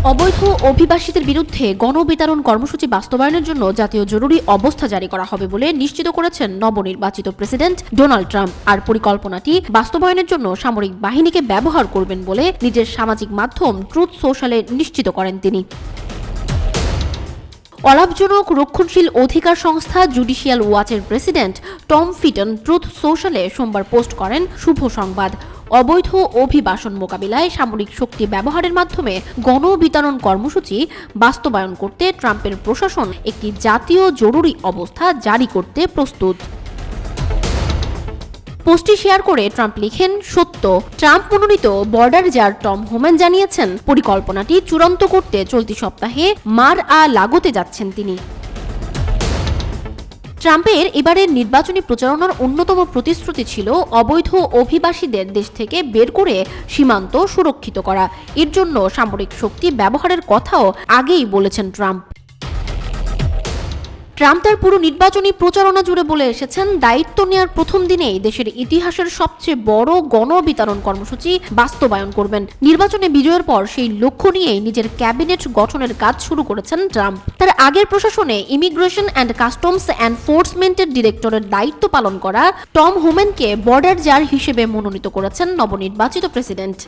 অবৈধ অভিবাসীদের বিরুদ্ধে গণবিতারণ কর্মসূচি বাস্তবায়নের জন্য জাতীয় জরুরি অবস্থা জারি করা হবে বলে নিশ্চিত করেছেন নবনির্বাচিত প্রেসিডেন্ট ডোনাল্ড ট্রাম্প। আর পরিকল্পনাটি বাস্তবায়নের জন্য সামরিক বাহিনীকে ব্যবহার করবেন বলে নিজের সামাজিক মাধ্যম ট্রুথ সোশ্যালে নিশ্চিত করেন তিনি। অলাভজনক রক্ষণশীল অধিকার সংস্থা জুডিশিয়াল ওয়াচের প্রেসিডেন্ট টম ফিটন ট্রুথ সোশ্যালে সোমবার পোস্ট করেন শুভ সংবাদ। অবৈধ অভিবাসন মোকাবিলায় সামরিক শক্তি ব্যবহারের মাধ্যমে গণবিতারণ কর্মসূচি বাস্তবায়ন করতে ট্রাম্পের প্রশাসন একটি জাতীয় জরুরি অবস্থা জারি করতে প্রস্তুত। পোস্টটি শেয়ার করে ট্রাম্প লিখেন, সত্য, ট্রাম্প মনোনীত বর্ডার জার টম হোম্যান জানিয়েছেন পরিকল্পনাটি চূড়ান্ত করতে চলতি সপ্তাহে মার-আ-লাগোতে যাচ্ছেন তিনি। ট্রাম্পের এবারের নির্বাচনী প্রচারণার অন্যতম প্রতিশ্রুতি ছিল অবৈধ অভিবাসীদের দেশ থেকে বের করে সীমান্ত সুরক্ষিত করা। এর জন্য সামরিক শক্তি ব্যবহারের কথাও আগেই বলেছেন ট্রাম্প। ট্রাম্প তার পুরো নির্বাচনী প্রচারণা জুড়ে বলে এসেছেন, দায়িত্ব নেওয়ার প্রথম দিনেই দেশের ইতিহাসের সবচেয়ে বড় গণবিতারণ কর্মসূচি বাস্তবায়ন করবেন। নির্বাচনে বিজয়ের পর সেই লক্ষ্য নিয়েই নিজের ক্যাবিনেট গঠনের কাজ শুরু করেছেন ট্রাম্প। তার আগের প্রশাসনে ইমিগ্রেশন অ্যান্ড কাস্টমস এনফোর্সমেন্টের ডিরেক্টরের দায়িত্ব পালন করা টম হোম্যানকে বর্ডার জার হিসেবে মনোনীত করেছেন নবনির্বাচিত প্রেসিডেন্ট।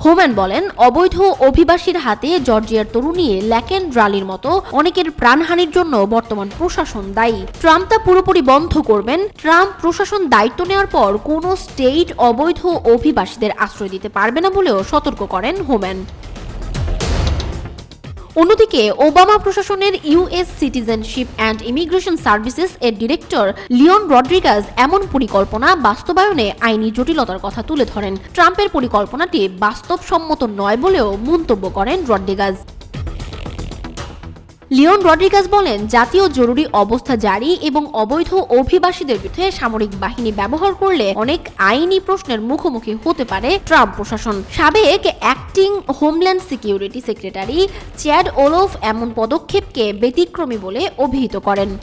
হোম্যান বলেন, অবৈধ অভিবাসীর হাতে জর্জিয়ার তরুণী ল্যাকেন ড্রালির মতো অনেকের প্রাণহানির জন্য বর্তমান প্রশাসন দায়ী। ট্রাম্প তা পুরোপুরি বন্ধ করবেন। ট্রাম্প প্রশাসন দায়িত্ব নেওয়ার পর কোনো স্টেট অবৈধ অভিবাসীদের আশ্রয় দিতে পারবে না বলেও সতর্ক করেন হোম্যান। অন্যদিকে ওবামা প্রশাসনের US citizenship and immigration services এর ডিরেক্টর লিওন রড্রিগাজ এমন পরিকল্পনা বাস্তবায়নে আইনি জটিলতার কথা তুলে ধরেন। ট্রাম্পের পরিকল্পনাটি বাস্তবসম্মত নয় বলেও মন্তব্য করেন রড্রিগাজ। লিওন রড্রিগাজ বলেন, জাতীয় জরুরি অবস্থা জারি এবং অবৈধ অভিবাসীদের বিরুদ্ধে সামরিক বাহিনী ব্যবহার করলে অনেক আইনি প্রশ্নের মুখোমুখি হতে পারে ট্রাম্প প্রশাসন। সাবেক acting homeland security secretary Chad wolf এমন পদক্ষেপকে ব্যতিক্রমী বলে অভিহিত করেন।